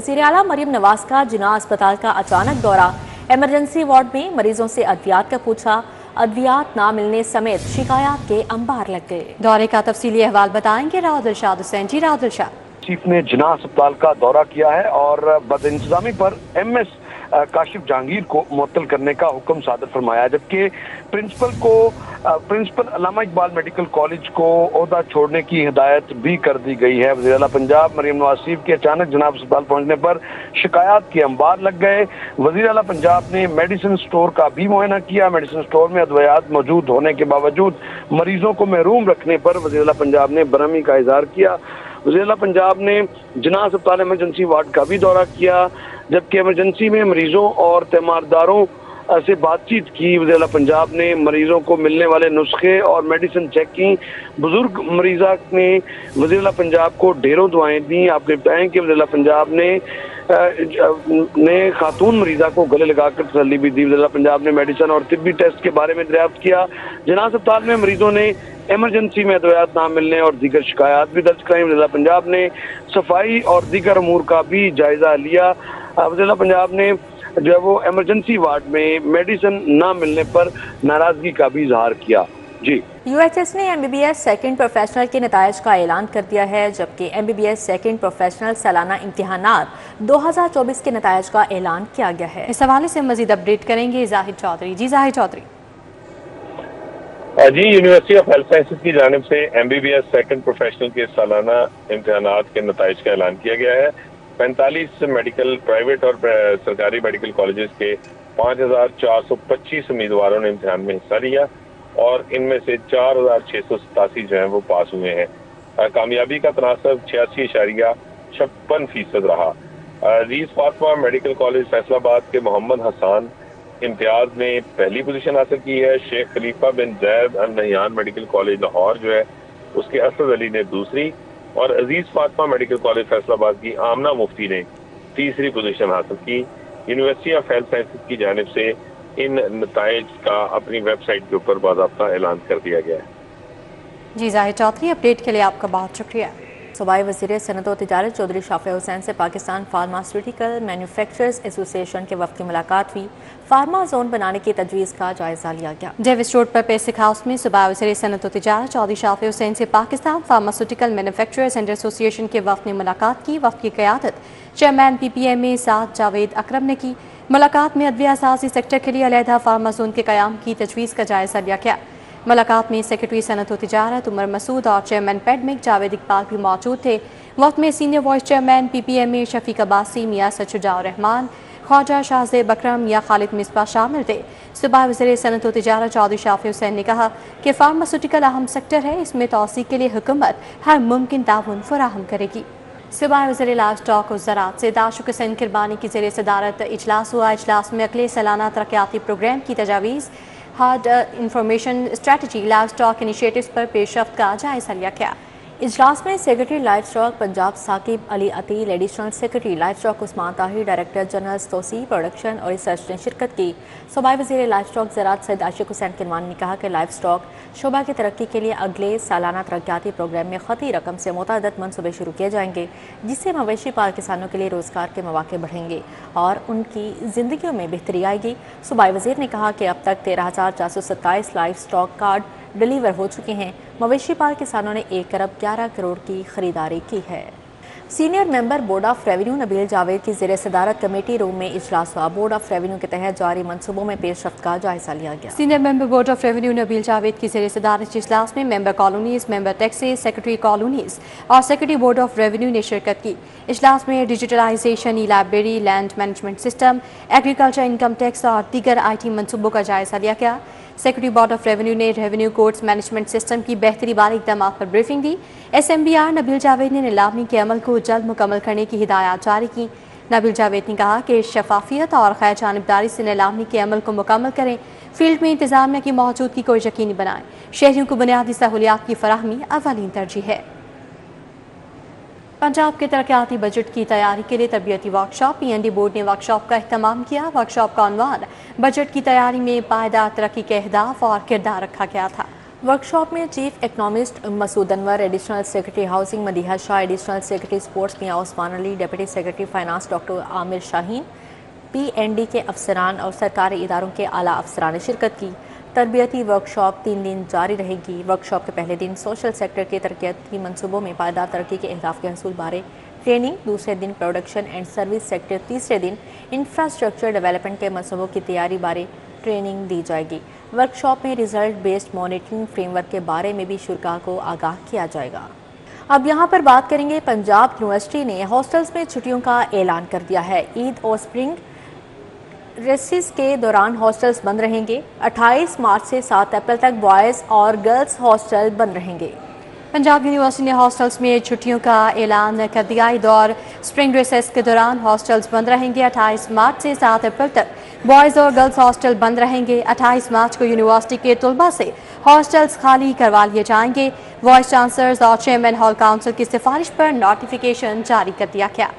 वज़ीर आला मरियम नवाज का जिन्ना अस्पताल का अचानक दौरा, एमरजेंसी वार्ड में मरीजों से अद्वियात का पूछा, अद्वियात ना मिलने समेत शिकायत के अंबार लग गए। दौरे का तफसीली अहवाल बताएंगे राव दिलशाद हुसैन जी। राव दिलशाद चीफ ने जिन्ना अस्पताल का दौरा किया है और बदइंतजामी पर एमएस काशिफ जहांगीर को मुअत्तल करने का हुक्म सादर फरमाया, जबकि प्रिंसिपल अल्लामा इकबाल मेडिकल कॉलेज को ओहदा छोड़ने की हिदायत भी कर दी गई है। वज़ीर आला पंजाब मरियम नवाज के अचानक जनाब अस्पताल पहुंचने पर शिकायत के अंबार लग गए। वज़ीर आला पंजाब ने मेडिसिन स्टोर का भी मुआयना किया। मेडिसिन स्टोर में अद्वियात मौजूद होने के बावजूद मरीजों को महरूम रखने पर वज़ीर आला पंजाब ने बरहमी का इजहार किया। वज़ीर आला पंजाब ने जिन्ना अस्पताल इमरजेंसी वार्ड का भी दौरा किया, जबकि इमरजेंसी में मरीजों और तीमारदारों से बातचीत की। वज़ीर आला पंजाब ने मरीजों को मिलने वाले नुस्खे और मेडिसिन चेक की। बुजुर्ग मरीजा ने वज़ीर आला पंजाब को ढेरों दुआएं दी। आपने बताएं कि वज़ीर आला पंजाब ने खातून मरीजा को गले लगाकर तसल्ली भी दी। वज़ीर आला पंजाब ने मेडिसिन और तिब्बी टेस्ट के बारे में दरियाफ्त किया। जिन्ना अस्पताल में मरीजों ने एमरजेंसी में अद्वियात ना मिलने और दीगर शिकायत भी दर्ज कराई। वज़ीर आला पंजाब ने सफाई और दीगर अमूर का भी जायजा लिया। वज़ीर आला पंजाब ने जो है वो एमरजेंसी वार्ड में मेडिसिन ना मिलने पर नाराजगी का भी इजहार किया। जी, यूएचएस ने एमबीबीएस सेकंड प्रोफेशनल के नतायज का ऐलान कर दिया है, जबकि एमबीबीएस सेकंड प्रोफेशनल सालाना इम्तिहानात 2024 के नतायज का ऐलान किया गया है। इस हवाले से मजीद अपडेट करेंगे जाहिद चौधरी जी। जाहिद चौधरी जी, यूनिवर्सिटी ऑफ हेल्थ साइंसेज की जानिब से एमबीबीएस सेकंड प्रोफेशनल के सालाना इम्तिहानात के नतायज का ऐलान किया गया है। 45 मेडिकल प्राइवेट और सरकारी मेडिकल कॉलेजेस के 5425 उम्मीदवारों ने इम्तिहान में हिस्सा लिया और इनमें से 4687 जो है वो पास हुए हैं। कामयाबी का तनासब 86.56% रहा। अजीज फातिमा मेडिकल कॉलेज फैसलाबाद के मोहम्मद हसन इम्तियाज ने पहली पोजीशन हासिल की है। Sheikh Khalifa bin Zayed Al Nahyan medical college Lahore जो है उसके असद अली ने दूसरी, और अजीज फातिमा मेडिकल कॉलेज फैसलाबाद की आमना मुफ्ती ने तीसरी पोजीशन हासिल की। यूनिवर्सिटी ऑफ हेल्थ साइंसेज की जानिब से इन नताइज का अपनी वेबसाइट के ऊपर बाज़ाब्ता ऐलान कर दिया गया है। जी जाहिद चौधरी, अपडेट के लिए आपका बहुत शुक्रिया। सूबाई वज़ीर सनअत व तिजारत चौधरी शाफिया हुसैन से पाकिस्तान फार्मास्यूटिकल मैन्युफैक्चरर्स एसोसिएशन के वफ़द की मुलाकात हुई। फार्मा जोन बनाने की तजवीज़ का जायजा लिया गया। डेविस रोड पर पेसिक हाउस में सूबाई वज़ीर सनअत व तिजारत चौधरी शाफिया हुसैन से Pakistan pharmaceutical manufacturers and association के वफ़द ने मुलाकात की। वफ़द की क़यादत चेयरमैन PPMA साद जावेद अकरम ने की। मुलाकात में अदविया साजी सेक्टर के लिए अलहदा फार्मा जोन के क़याम की तजवीज़ का जायजा लिया गया। मुलाकात में सेक्रेटरी सनअत व तिजारत उमर मसूद और चेयरमैन पेडमिक जावेद इकबाल भी मौजूद थे। वक्त में senior vice chairman PPMA Shafiq Abbasi, Mian सचुजा रहमान, ख्वाजा शाहज़ेब अकरम या खालिद मिसबा शामिल थे। सूबाई वज़ीर सनअत व तिजारत चौधरी शाफिया हुसैन ने कहा कि फार्मास्यूटिकल अहम सेक्टर है, इसमें तोसी के लिए हुकूमत हर मुमकिन ताउन फराहम करेगी। सूबाई वज़ीर लाइव स्टॉक और ज़राअत से दाशुक हुसैन किरबानी की ज़ेर सदारत इजलास हुआ। इजलास में अगले सालाना तरक्याती प्रोग्राम की तजावीज़, hard information strategy, livestock initiatives पर पेशरफ्त का जायजा लिया गया। इजलास में secretary livestock Punjab Saqib Ali Ateel, additional secretary livestock Usman Tahir, director general तोसी प्रोडक्शन और रिसर्च ने शिरकत की। सूबाई वज़ीर लाइव स्टॉक ज़राअत सैयद आशिक हुसैन किरमानी ने कहा कि लाइव स्टॉक शोबा की तरक्की के लिए अगले सालाना तरक्याती प्रोग्राम में ख़ती रकम से मुतअद्दिद मनसूबे शुरू किए जाएंगे, जिससे मवेशी पाल किसानों के लिए रोज़गार के मौके बढ़ेंगे और उनकी ज़िंदगियों में बेहतरी आएगी। सूबाई वज़ीर ने कहा कि अब तक 13,427 लाइव स्टॉक कार्ड डिलीवर हो चुके हैं। मवेशी पाल किसानों ने 1 अरब 11 करोड़ की खरीदारी की है। Senior member board of revenue Nabeel Javed की ज़ेर सदारत कमेटी रूम में इजलास हुआ। बोर्ड ऑफ रेवेन्यू के तहत जारी मनसूबों में पेशरफ्त का जायजा लिया गया। Senior member board of revenue Nabeel Javed की ज़ेर सदारत इजलास में member colonies, member taxes, secretary colonies और सेक्रेटरी बोर्ड ऑफ रेवेन्यू ने शिरकत की। इजलास में digitalisation, e library, land management system, agriculture income tax और दीगर IT मनसूबों का जायजा लिया गया। सेक्रेटरी बोर्ड ऑफ रेवेन्यू ने रेवेन्यू कोर्ट्स मैनेजमेंट सिस्टम की बेहतरी वाले इक़दाम पर ब्रीफिंग दी। SMBR नबील जावेद ने नीलामी के अमल को जल्द मुकम्मल करने की हिदायत जारी की। नबील जावेद ने कहा कि शफाफियत और खैर जानबदारी से नीलामी के अमल को मुकम्मल करें, फील्ड में इंतजामिया की मौजूदगी को यकीनी बनाएं, शहरियों को बुनियादी सहूलियात की फराहमी अवलीन तरजीह है। पंजाब के तरक्याती बजट की तैयारी के लिए तरबियती वर्कशॉप, PND बोर्ड ने वर्कशॉप का अहतमाम किया। वर्कशॉप का उन्वान बजट की तैयारी में पायदार तरक्की के अहदाफ और किरदार रखा गया था। वर्कशॉप में chief economist Masood Anwar, additional secretary housing Madiha Shah, additional secretary sports Mian Usman Ali, deputy secretary finance doctor Aamir Shaheen, PND के अफसरान और सरकारी इदारों के आला अफसरान ने शिरकत की। तरबियती वर्कशॉप 3 दिन जारी रहेगी। वर्कशॉप के पहले दिन सोशल सेक्टर के तरक्याती मनसूबों में पायदार तरक्की के अहदाफ के हसूल बारे ट्रेनिंग, दूसरे दिन प्रोडक्शन एंड सर्विस सेक्टर, तीसरे दिन इंफ्रास्ट्रक्चर डेवलपमेंट के मनसूबों की तैयारी बारे ट्रेनिंग दी जाएगी। वर्कशॉप में रिजल्ट बेस्ड मॉनिटरिंग फ्रेमवर्क के बारे में भी शुरा को आगाह किया जाएगा। अब यहाँ पर बात करेंगे, पंजाब यूनिवर्सिटी ने हॉस्टल्स में छुट्टियों का ऐलान कर दिया है। ईद और स्प्रिंग रेसिस के दौरान हॉस्टल्स बंद रहेंगे। 28 मार्च से 7 अप्रैल तक बॉयज़ और गर्ल्स हॉस्टल बंद रहेंगे। पंजाब यूनिवर्सिटी ने हॉस्टल्स में छुट्टियों का ऐलान कर दिया। ईद और स्प्रिंग रेसेस के दौरान हॉस्टल्स बंद रहेंगे। 28 मार्च से 7 अप्रैल तक बॉयज़ और गर्ल्स हॉस्टल बंद रहेंगे। 28 मार्च को यूनिवर्सिटी के तलबा से हॉस्टल्स खाली करवा लिए जाएंगे। वाइस चांसलर्स और चेयरमैन हॉल काउंसिल की सिफारिश पर नोटिफिकेशन जारी कर दिया गया।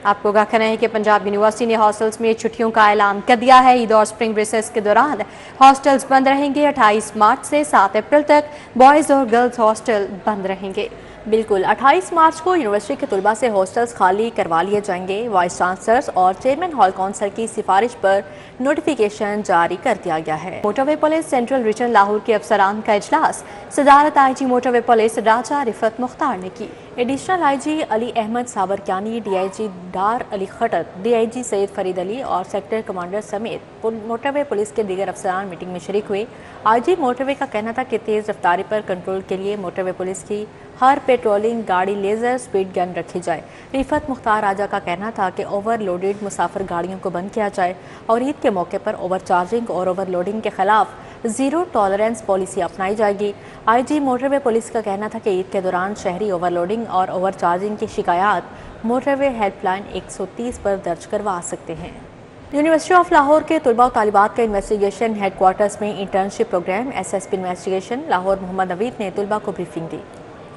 आपको क्या कहना है कि पंजाब यूनिवर्सिटी ने हॉस्टल्स में छुट्टियों का ऐलान कर दिया है। ईद और स्प्रिंग रिसेस के दौरान हॉस्टल्स बंद रहेंगे। 28 मार्च से 7 अप्रैल तक बॉयज़ और गर्ल्स हॉस्टल बंद रहेंगे। बिल्कुल, 28 मार्च को यूनिवर्सिटी के तलबा से हॉस्टल्स खाली करवा लिए जाएंगे। वाइस चांसलर्स और चेयरमैन हॉल काउंसिल की सिफारिश पर नोटिफिकेशन जारी कर दिया गया है। Motorway police central region Lahore के अफसरान का इजलास सदारत IG motorway police Raja Rifat Mukhtar ने की। Additional IG Ali Ahmed Sabarkani, DIG Dar Ali Khattar, DIG Syed Farid Ali और सेक्टर कमांडर समेत मोटरवे पुलिस के दीगर अफसरान मीटिंग में शरीक हुए। IG मोटरवे का कहना था कि तेज़ रफ्तारी पर कंट्रोल के लिए मोटरवे पुलिस की हर पेट्रोलिंग गाड़ी लेज़र स्पीड गन रखी जाए। रिफत मुख्तार राजा का कहना था कि ओवरलोडेड मुसाफिर गाड़ियों को बंद किया जाए और ईद के मौके पर ओवरचार्जिंग और ओवरलोडिंग के खिलाफ ज़ीरो टॉलरेंस पॉलिसी अपनाई जाएगी। IG मोटरवे पुलिस का कहना था कि ईद के दौरान शहरी ओवरलोडिंग और ओवरचार्जिंग की शिकायत मोटरवे हेल्पलाइन 130 पर दर्ज करवा सकते हैं। यूनिवर्सिटी ऑफ लाहौर के तलबा और तालिबात का इन्वेस्टिगेशन हेडक्वार्टर्स में internship programme SSP investigation Lahore Mohammad Naveed ने तलबा को ब्रीफिंग दी।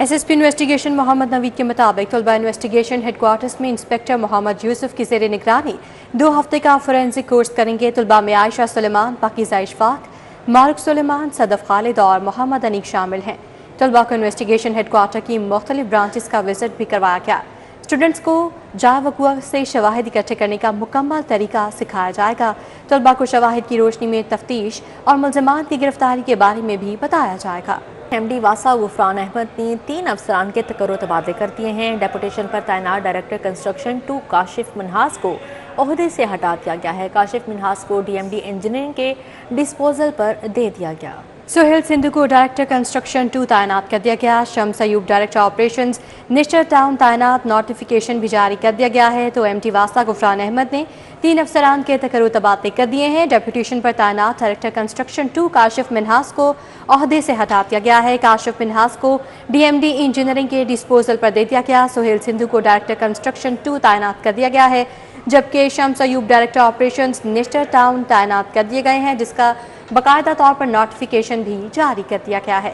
SSP इन्वेस्टिगेशन मोहम्मद नवीद के मुताबिक तलबा इन्वेस्टिगेशन हेडक्वार्टर्स में इंस्पेक्टर मोहम्मद यूसुफ की ज़ेर निगरानी 2 हफ्ते का फोरेंसिक कोर्स करेंगे। तलबा में आयशा सुलेमान, पाकिज़ा इशफाक, मारुक सुलेमान, सदफ खालिद और मोहम्मद अनीक शामिल हैं। तलबा को इन्वेस्टिगेशन हेडक्वार्टर की मुख्तलिफ ब्रांचेस का विजिट भी करवाया गया। स्टूडेंट्स को जावकुआ से शवाहिद इकट्ठे करने का मुकम्मल तरीका सिखाया जाएगा। तलबा को शवाहिद की रोशनी में तफ्तीश और मुल्ज़िमान की गिरफ्तारी के बारे में भी बताया जाएगा। MD वासा गुफरान अहमद ने 3 अफसरान के तकर्रो तबादले कर दिए हैं। डेपुटेशन पर तैनात डायरेक्टर कंस्ट्रक्शन 2 काशिफ मिन्हास को ओहदे से हटा दिया गया है। काशिफ मिन्हास को DMD इंजीनियरिंग के डिस्पोजल पर दे दिया गया। सोहेल सिंधु को डायरेक्टर कंस्ट्रक्शन 2 तैनात कर दिया गया। Shams Ayub director operations Nishtar town तैनात, नोटिफिकेशन भी जारी कर दिया गया है। तो MD वासा गुफरान अहमद ने 3 अफसरान के तकर्रो तबादले कर दिए हैं। डेपुटेशन पर तैनात डायरेक्टर कंस्ट्रक्शन 2 काशिफ मिन्हास को ओहदे से हटा दिया गया है। काशिफ मिन्हास को DMD इंजीनियरिंग के डिस्पोजल पर दे दिया गया। सोहेल सिंधु को डायरेक्टर कंस्ट्रक्शन 2 तैनात कर दिया गया है, जबकि Shams Ayub director operations Nishtar town तैनात कर दिए गए हैं, जिसका बाकायदा तौर पर नोटिफिकेशन भी जारी कर दिया गया है।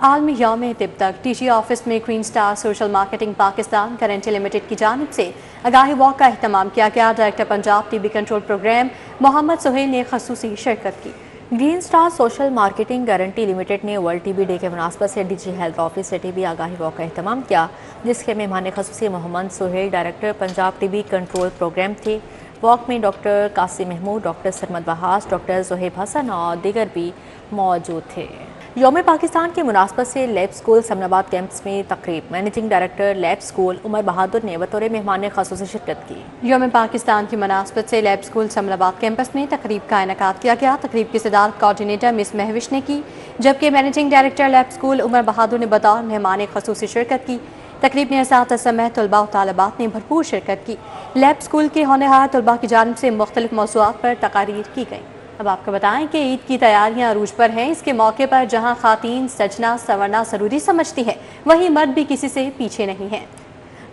आलमी यौम तिब तक TG ऑफिस में green star social marketing Pakistan guarantee limited की जानिब से आगाही वॉक का अहतमाम किया गया। Director Punjab TB control programme Mohammad Sohail ने खसूसी शिरकत की। Green star social marketing guarantee limited ने वर्ल्ड TB डे के मुनासबत से DG हेल्थ ऑफिस से TB आगाही वॉक का अहतमाम किया, जिसके मेहमान खसूसी Mohammad Sohail director Punjab TB control programme थे। वॉक में doctor Qasim Mahmood, doctor Sarmad बहास, doctor Zuhaib Hasan और दीगर भी मौजूद थे। यौम पाकिस्तान के मुनासबत से लैब स्कूल समनाबाद कैंपस में तकरीब। Managing director lab school Umar Bahadur ने बतौर मेहमान खसूसी शिरकत की। यौम पाकिस्तान की मुनासबत से लैब स्कूल समनाबाद कैंपस में तकरीब का इनेकाद किया गया। तकरीब की सदारत कोऑर्डिनेटर मिस महविश ने की, जबकि managing director lab school Umar Bahadur ने बतौर मेहमान खसूसी शिरकत की। तकरीब में असातिज़ा समेत तलबा और तालिबात ने भरपूर शिरकत की। लैब स्कूल के होनहार तलबा की जानिब से मुख्तलिफ मौज़ूआत पर तकारीर की गई। अब आपको बताएं कि ईद की तैयारियां अरूज पर हैं। इसके मौके पर जहां खातीन सजना संवरना ज़रूरी समझती है, वहीं मर्द भी किसी से पीछे नहीं है।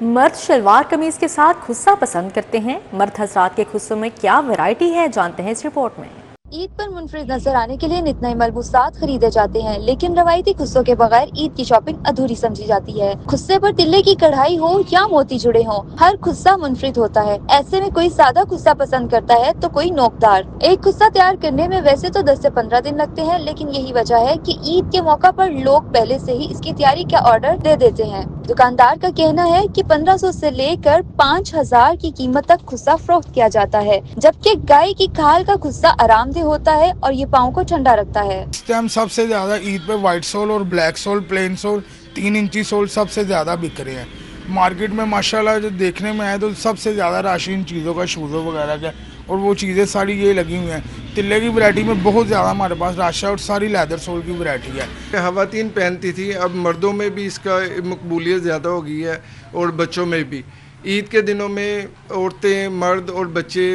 मर्द शलवार कमीज के साथ खुस्सा पसंद करते हैं। मर्द हजरात के खुस्सों में क्या वैरायटी है, जानते हैं इस रिपोर्ट में। عید پر منفرد نظر آنے کے لیے نت نئے ملبوسات خریدے جاتے ہیں، لیکن روایتی خصوں کے بغیر عید کی شاپنگ ادھوری سمجھی جاتی ہے۔ خصے پر تلے کی کڑھائی ہو یا موتی جڑے ہوں، ہر خصہ منفرد ہوتا ہے۔ ایسے میں کوئی سادہ خصہ پسند کرتا ہے تو کوئی نوکدار۔ ایک خصہ تیار کرنے میں ویسے تو 10 سے 15 دن لگتے ہیں، لیکن یہی وجہ ہے کہ عید کے موقع پر لوگ پہلے سے ہی اس کی تیاری کا آرڈر دے دیتے ہیں۔ دکاندار کا کہنا ہے کہ 1500 سے لے کر 5000 کی قیمت تک خصہ فروخت کیا جاتا ہے، جبکہ گائے کی کھال کا خصہ آرام دہ ہوتا ہے اور یہ پاؤں کو ٹھنڈا رکھتا ہے۔ اس ٹائم سب سے زیادہ عید پہ وائٹ سول اور بلیک سول، پلین سول، 3 انچی سول سب سے زیادہ بک رہے ہیں مارکیٹ میں۔ ماشاءاللہ جو دیکھنے میں آئے تو سب سے زیادہ رش ان چیزوں کا، شوزوں وغیرہ کا، اور وہ چیزیں ساری یہ لگی ہوئی ہیں۔ تلے کی ورائٹی میں بہت زیادہ ہمارے پاس رش ہے اور ساری لیدر سول کی ورائٹی ہے۔ خواتین پہنتی تھی، اب مردوں میں بھی اس کا مقبولیت زیادہ ہو گئی ہے اور بچوں میں بھی۔ عید کے دنوں میں عورتیں، مرد اور بچے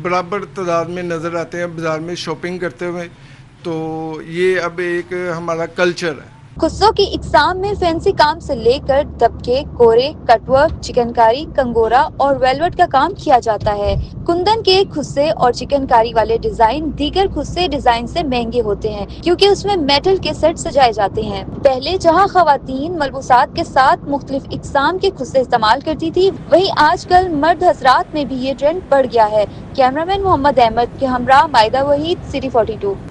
برابر تعداد میں نظر آتے ہیں بازار میں شاپنگ کرتے ہوئے، تو یہ اب ایک ہمارا کلچر ہے۔ خصوں کی اقسام میں فینسی کام سے لے کر دبکے، کورے، کٹ ورک، چکن کاری، کنگورا اور ویلوٹ کا کام کیا جاتا ہے۔ کندن کے خصے اور چکن کاری والے ڈیزائن دیگر خصے ڈیزائن سے مہنگے ہوتے ہیں، کیونکہ اس میں میٹل کے سیٹ سجائے جاتے ہیں۔ پہلے جہاں خواتین ملبوسات کے ساتھ مختلف اقسام کے خصے استعمال کرتی تھی، وہیں آج کل مرد حضرات میں بھی یہ ٹرینڈ بڑھ گیا ہے۔ کیمرامین محمد احمد کے ہمراہ مائدہ وحید، سٹی 42۔